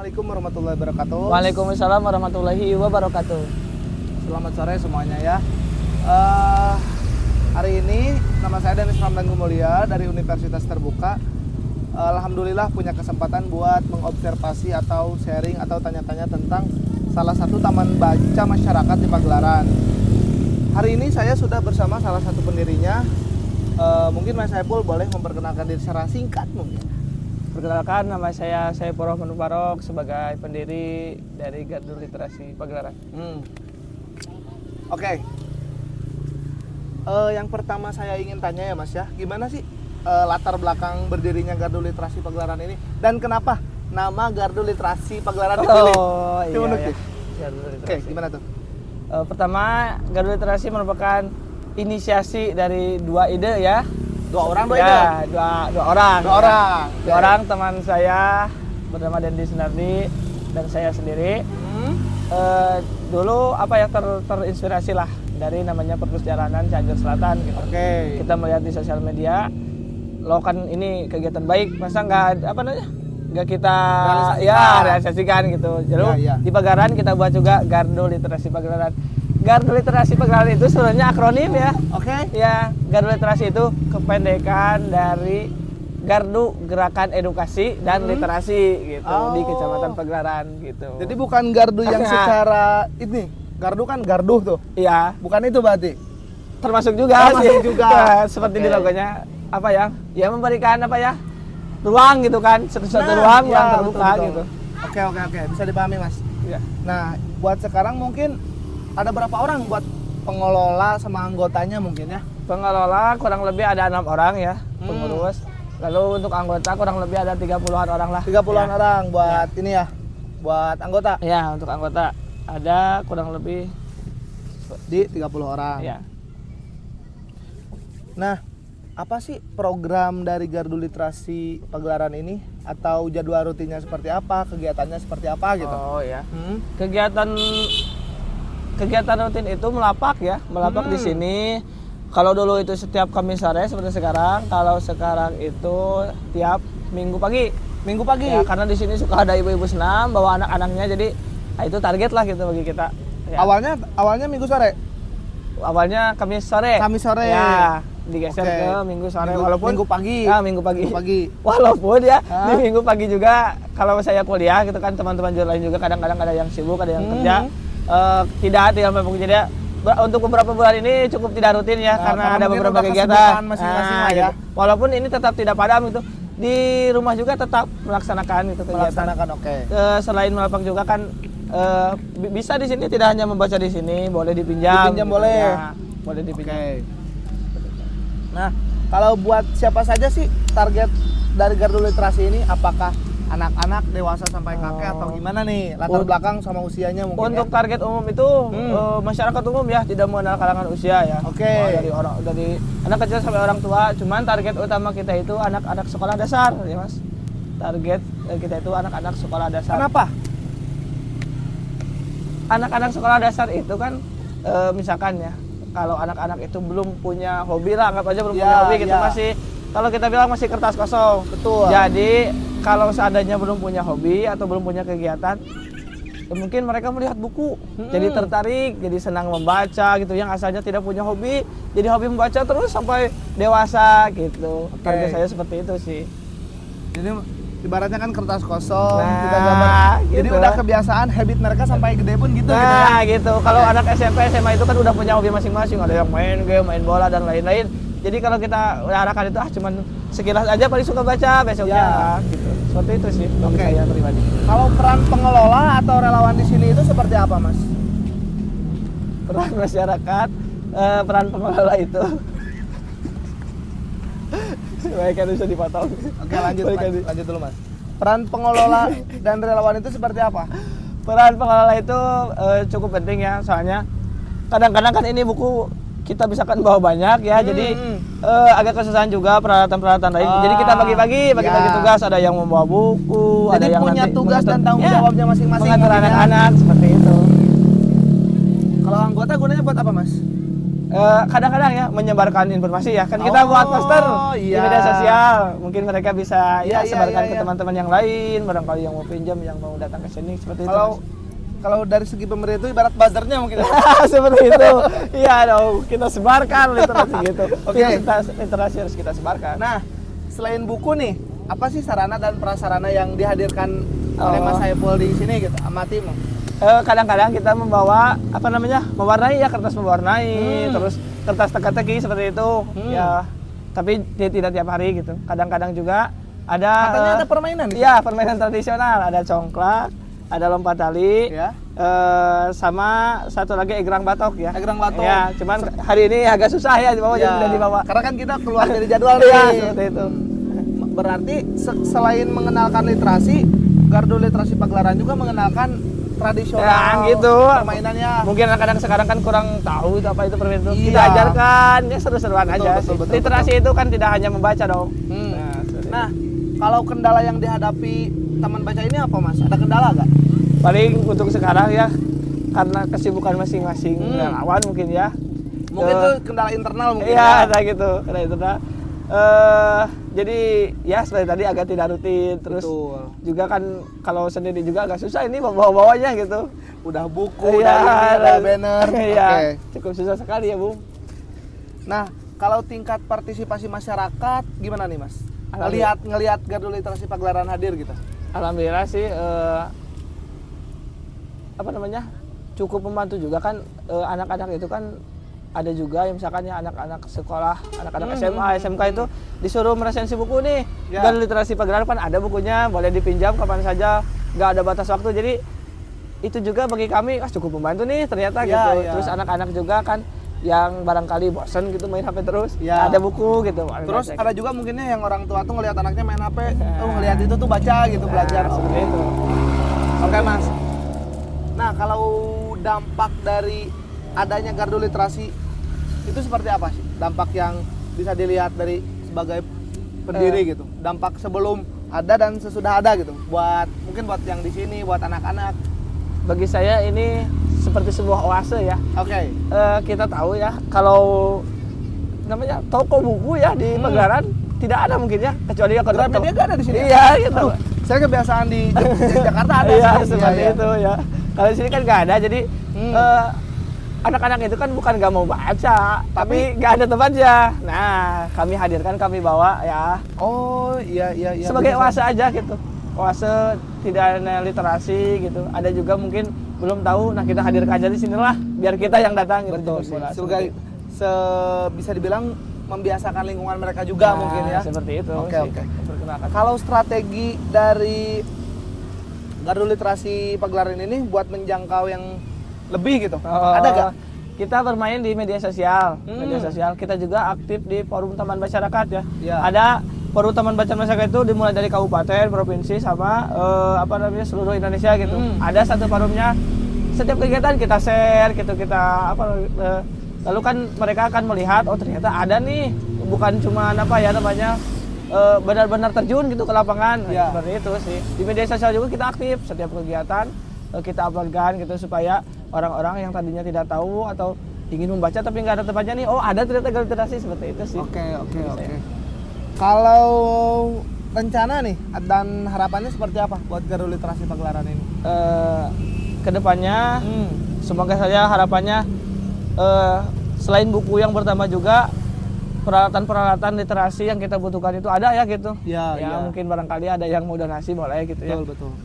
Assalamualaikum warahmatullahi wabarakatuh. Waalaikumsalam warahmatullahi wabarakatuh. Selamat sore semuanya ya. Hari ini nama saya Denis Ramdan Gumulia dari Universitas Terbuka. Alhamdulillah punya kesempatan buat mengobservasi atau sharing atau tanya-tanya tentang salah satu taman baca masyarakat di Pagelaran. Hari ini saya sudah bersama salah satu pendirinya. Mungkin Mas Saiful boleh memperkenalkan diri secara singkat mungkin. Perkenalkan, nama saya Saiful Rahman Mubarok sebagai pendiri dari Gardu Literasi Pagelaran. Oke. Yang pertama saya ingin tanya ya Mas ya, gimana sih latar belakang berdirinya Gardu Literasi Pagelaran ini dan kenapa nama Gardu Literasi Pagelaran dipilih? Oh iya, iya. Gardu Literasi. Oke, gimana tuh? Pertama, Gardu Literasi merupakan inisiasi dari dua ide ya. Dua orang Dua orang. Dua orang. Dua orang teman saya bernama Dendi Sunardi dan saya sendiri. Dulu terinspirasi lah dari namanya Perpus Jalanan Cianjur Selatan gitu. Oke. Kita melihat di sosial media, lo kan ini kegiatan baik, masa nggak kita realisasikan gitu. Jadi di Pagelaran kita buat juga Gardu Literasi Pagelaran. Gardu Literasi Pagelaran itu sebenarnya akronim ya. Oke. Ya, Gardu Literasi itu kependekan dari Gardu Gerakan Edukasi dan Literasi gitu di Kecamatan Pagelaran gitu. Jadi bukan gardu yang secara ini. Gardu kan garduh tuh. Iya. Bukan itu berarti. Termasuk juga sih. juga. Seperti di logonya apa ya? Ya memberikan apa ya? Ruang gitu kan, satu ruang yang terbuka betul. gitu. Oke. Bisa dipahami, Mas. Iya. Nah, buat sekarang mungkin ada berapa orang buat pengelola sama anggotanya mungkin ya? Pengelola kurang lebih ada 6 orang ya, pengurus. Lalu untuk anggota kurang lebih ada 30-an orang lah. 30-an orang buat ini ya. Buat anggota. Ya, untuk anggota ada kurang lebih Di 30 orang. ya. Nah, apa sih program dari Gardu Literasi Pagelaran ini? Atau jadwal rutinnya seperti apa? Kegiatannya seperti apa gitu? Oh ya. Kegiatan rutin itu melapak di sini. Kalau dulu itu setiap Kamis sore seperti sekarang, kalau sekarang itu tiap Minggu pagi. Minggu pagi. Ya, karena di sini suka ada ibu-ibu senam bawa anak-anaknya, jadi itu target lah gitu bagi kita. Ya. Awalnya Minggu sore. Awalnya Kamis sore. Kamis sore. Ya, digeser ke Minggu sore walaupun Minggu pagi. Ya, Minggu pagi. Walaupun di Minggu pagi juga kalau saya kuliah gitu kan, teman-teman lain juga kadang-kadang ada yang sibuk, ada yang kerja. Tidak memang jadi untuk beberapa bulan ini cukup tidak rutin ya, karena ada beberapa kegiatan masing-masing lah ya. Gitu. Walaupun ini tetap tidak padam gitu. Di rumah juga tetap melaksanakan itu kegiatan. Oke. Selain melapak juga kan bisa di sini, tidak hanya membaca di sini, boleh dipinjam. Dipinjam boleh. Ya, boleh dipinjam. Oke. Nah, kalau buat siapa saja sih target dari Gardu Literasi ini? Apakah anak-anak, dewasa sampai kakek atau gimana nih? Latar belakang sama usianya mungkin. Untuk target umum itu masyarakat umum ya, tidak mengenal kalangan usia ya. Oke. Dari anak kecil sampai orang tua. Cuman target utama kita itu anak-anak sekolah dasar ya Mas. Target kita itu anak-anak sekolah dasar. Kenapa? Anak-anak sekolah dasar itu kan misalkan ya, kalau anak-anak itu belum punya hobi lah, anggap aja belum punya hobi gitu, masih, kalau kita bilang masih kertas kosong. Betul. Jadi kalau seandainya belum punya hobi atau belum punya kegiatan, ya mungkin mereka melihat buku, jadi tertarik, jadi senang membaca gitu. Yang asalnya tidak punya hobi, jadi hobi membaca terus sampai dewasa gitu. Target saya seperti itu sih. Jadi ibaratnya kan kertas kosong, Nah, kita gambar. gitu. Jadi udah kebiasaan habit mereka sampai gede pun gitu. Nah gitu. Kalau anak SMP, SMA itu kan udah punya hobi masing-masing. Ada yang main game, main bola dan lain-lain. Jadi kalau kita arahkan itu cuman sekilas aja, paling suka baca besoknya gitu. Seperti itu sih bagi saya pribadi. Kalau peran pengelola atau relawan di sini itu seperti apa, Mas? Peran masyarakat, peran pengelola itu. Baik, kan bisa dipotong. Oke, lanjut dulu, Mas. Peran pengelola dan relawan itu seperti apa? Peran pengelola itu cukup penting ya, soalnya kadang-kadang kan ini buku kita bisa kan bawa banyak ya, jadi agak kesusahan juga peralatan-peralatan lain. Jadi kita bagi-bagi tugas, ada yang membawa buku, jadi ada yang punya nanti tugas dan tanggung jawabnya masing-masing. Mengatur anak-anak seperti itu. Kalau anggota gunanya buat apa, Mas? Kadang-kadang ya menyebarkan informasi ya kan kita buat poster di iya. media sosial, mungkin mereka bisa Iya, ya iya, sebarkan iya, ke iya. teman-teman yang lain, barangkali yang mau pinjam, yang mau datang ke sini seperti itu. Kalau dari segi pemerintah itu ibarat buzzernya mungkin. Seperti itu. Iya dong, kita sebarkan literasi gitu. Oke. Literasi harus kita sebarkan. Nah, selain buku nih, apa sih sarana dan prasarana yang dihadirkan oleh Mas Saiful di sini gitu sama tim? Kadang-kadang kita membawa apa namanya, mewarnai ya, kertas mewarnai, terus kertas teka-teki seperti itu ya, tapi tidak tiap hari gitu. Kadang-kadang juga ada Katanya ada permainan di ya, permainan tradisional, ada congklak, ada lompat tali Ya. sama satu lagi egrang batok ya. Egrang batok. Ya, cuman hari ini agak susah ya dibawa, jadi tidak dibawa. Karena kan kita keluar dari jadwal Iya, nih. seperti itu. Berarti selain mengenalkan literasi, Gardu Literasi Pagelaran juga mengenalkan tradisional Ya, gitu. permainannya. Mungkin anak-anak sekarang kan kurang tahu itu apa itu permainan itu. Iya. Kita ajarkan ya, seru-seruan Betul, aja betul, sih. betul, Literasi itu kan tidak hanya membaca dong. Nah, kalau kendala yang dihadapi taman baca ini apa Mas? Ada kendala nggak? Paling untuk sekarang ya, karena kesibukan masing-masing relawan mungkin ya. Mungkin itu kendala internal mungkin Iya, ada gitu. Karena itu jadi ya seperti tadi agak tidak rutin, terus Betul. juga kan kalau sendiri juga agak susah ini bawa-bawanya gitu. Udah buku, Iya, udah ini, udah banner. Iya, Oke. cukup susah sekali ya, Bung. Nah, kalau tingkat partisipasi masyarakat gimana nih Mas? Alhamdulillah. Ngelihat Gardu Literasi Pagelaran hadir gitu. Alhamdulillah sih apa namanya, cukup membantu juga kan. Anak-anak itu kan ada juga yang misalkan ya anak-anak sekolah, anak-anak SMA, SMK itu disuruh meresensi buku nih. Ya. Dan Literasi Pagelaran kan ada bukunya, boleh dipinjam kapan saja, nggak ada batas waktu. Jadi itu juga bagi kami cukup membantu nih ternyata Ya, gitu. ya. Terus anak-anak juga kan yang barangkali bosan gitu main HP terus, Ya. ada buku gitu. Terus ada juga mungkinnya yang orang tua tuh ngelihat anaknya main HP, ngelihat itu tuh baca gitu, belajar seperti itu. Oke Mas. Nah, kalau dampak dari adanya Gardu Literasi itu seperti apa sih? Dampak yang bisa dilihat dari sebagai pendiri gitu. Dampak sebelum ada dan sesudah ada gitu. Mungkin buat yang di sini, buat anak-anak. Bagi saya ini seperti sebuah oase ya. Oke. Kita tahu ya kalau namanya toko buku ya di Pagelaran tidak ada mungkin ya, kecuali ya kalau Gramedia nggak ada di sini? Iya gitu. Saya kebiasaan di Jakarta ada Iya sih. seperti Iya, itu ya. Kalau di sini kan nggak ada, jadi anak-anak itu kan bukan nggak mau baca, tapi nggak ada tempatnya. Nah, kami hadirkan, kami bawa ya. Oh, iya. Sebagai bisa. oase aja gitu. Oase tidak ada literasi gitu. Ada juga mungkin belum tahu, nah kita hadirkan aja di sinilah biar kita yang datang gitu. Betul sih. Bola, Sebagai bisa dibilang membiasakan lingkungan mereka juga Nah, mungkin ya. seperti itu. Oke, sih, oke. memperkenalkan. Kalau strategi dari Gardu Literasi Pagelaran ini buat menjangkau yang lebih gitu, ada gak? Kita bermain di media sosial. Media sosial kita juga aktif di forum taman masyarakat ya. Ya. Ada forum taman baca masyarakat itu dimulai dari kabupaten, provinsi sama seluruh Indonesia gitu. Ada satu forumnya. Setiap kegiatan kita share gitu, kita lalu kan mereka akan melihat oh ternyata ada nih, bukan cuma benar-benar terjun gitu ke lapangan. Ya. Seperti itu sih. Di media sosial juga kita aktif, setiap kegiatan kita uploadkan gitu supaya orang-orang yang tadinya tidak tahu atau ingin membaca tapi nggak ada tempatnya nih, oh ada ternyata Gardu Literasi, seperti itu sih. Oke. Kalau rencana nih dan harapannya seperti apa buat Gardu Literasi Pagelaran ini? Kedepannya semoga saja harapannya selain buku yang pertama juga peralatan-peralatan literasi yang kita butuhkan itu ada ya gitu. Ya. Mungkin barangkali ada yang mau donasi boleh gitu ya. Betul.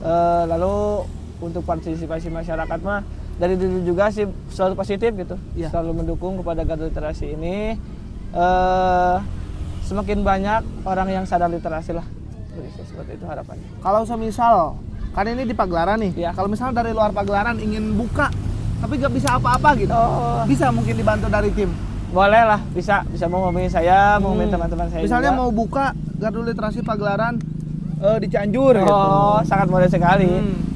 Lalu untuk partisipasi masyarakat mah dari dulu juga sih selalu positif gitu. Ya. Selalu mendukung kepada Gardu Literasi ini. Semakin banyak orang yang sadar literasi lah. Seperti itu harapannya. Kalau semisal kan ini di Pagelaran nih. Ya. Kalau misal dari luar Pagelaran ingin buka tapi gak bisa apa-apa gitu. Bisa mungkin dibantu dari tim. Boleh lah, bisa mau hubungi saya, mau hubungi teman-teman saya. Misalnya juga. mau buka Gardu Literasi Pagelaran di Cianjur gitu. Sangat boleh sekali.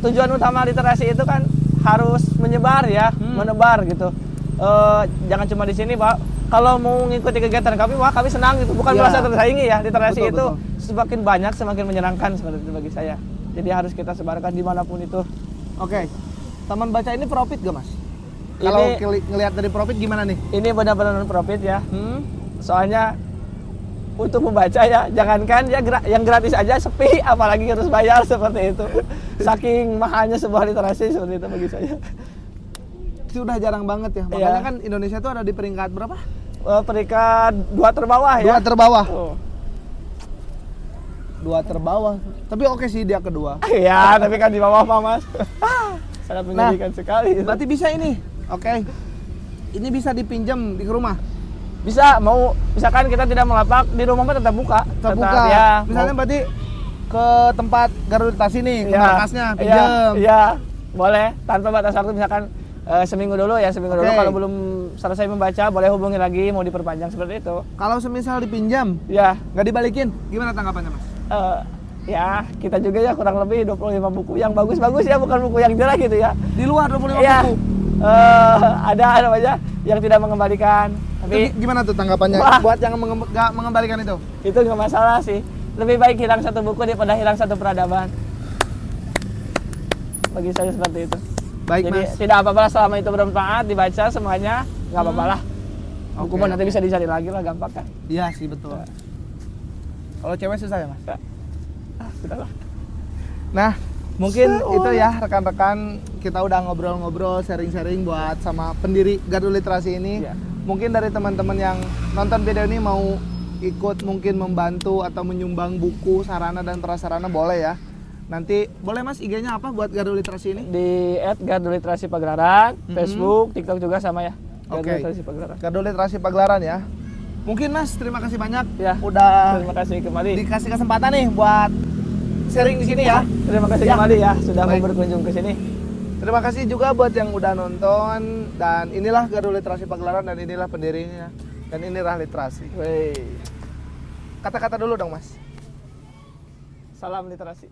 Tujuan utama literasi itu kan harus menyebar ya, menebar gitu. Jangan cuma di sini, Pak. Kalau mau mengikuti kegiatan kami, wah kami senang gitu. Bukan merasa tersaingi ya. Literasi itu semakin banyak, semakin menyenangkan seperti itu bagi saya. Jadi harus kita sebarkan dimanapun itu. Oke. Taman baca ini profit gak Mas? Kalau Ini- ngelihat dari profit gimana nih? Ini benar-benar profit ya. Soalnya untuk membaca ya, jangankan ya yang gratis aja sepi, apalagi harus bayar seperti itu. Saking mahalnya sebuah literasi seperti itu bagi saya. Itu udah jarang banget ya. Makanya kan Indonesia tuh ada di peringkat berapa? Peringkat 2 terbawah ya. 2 terbawah. Oh. 2 terbawah. Tapi oke sih dia kedua. Iya, tapi kan di bawah Pak Mas. Sangat menyedihkan sekali. Berarti bisa ini. Oke. Ini bisa dipinjam di rumah. Bisa, mau misalkan kita tidak melapak di rumah mah tetap buka. Terbuka. Ya, Misalnya mau- berarti ke tempat Garuda Literasi nih, ke Iya, markasnya, iya, pinjam. Iya, boleh tanpa batas waktu, misalkan seminggu dulu ya, seminggu dulu Oke. kalau belum selesai membaca boleh hubungi lagi mau diperpanjang seperti itu. Kalau semisal dipinjam, Ya, nggak dibalikin, gimana tanggapannya Mas? ya kita juga ya kurang lebih 25 buku yang bagus-bagus ya, bukan buku yang jelek gitu ya. Di luar 25 Iya. buku. Ada namanya yang tidak mengembalikan. Tapi Itu gimana tuh tanggapannya Wah. buat yang nggak mengembalikan itu? itu nggak masalah sih. Lebih baik hilang satu buku daripada hilang satu peradaban. Bagi saya seperti itu. Baik Jadi Mas. tidak apa-apa selama itu bermanfaat dibaca semuanya, nggak apa-apa lah. Buku Oke, mah nanti bisa dicari lagi lah, gampang kan. Iya sih betul. Kalau cewek susah ya Mas? Sudahlah. Nah, mungkin itu ya rekan-rekan, kita udah ngobrol-ngobrol, sharing-sharing buat sama pendiri Garuda Literasi ini. Iya. Mungkin dari teman-teman yang nonton video ini mau ikut mungkin membantu atau menyumbang buku, sarana dan prasarana boleh ya. Nanti boleh Mas IG-nya apa buat Garuda Literasi ini? Di @Garuda Pagelaran, Facebook, TikTok juga sama ya. Oke. Garuda Pagelaran. Garuda Literasi Pagelaran ya. Mungkin Mas, terima kasih banyak Ya. udah Terima kasih kembali. dikasih kesempatan nih buat sharing di sini ya. Terima kasih Ya. kembali ya sudah mau Baik. berkunjung ke sini. Terima kasih juga buat yang udah nonton, dan inilah Garuda Literasi Pagelaran dan inilah pendirinya, dan inilah literasi. Wey. Kata-kata dulu dong Mas. Salam literasi.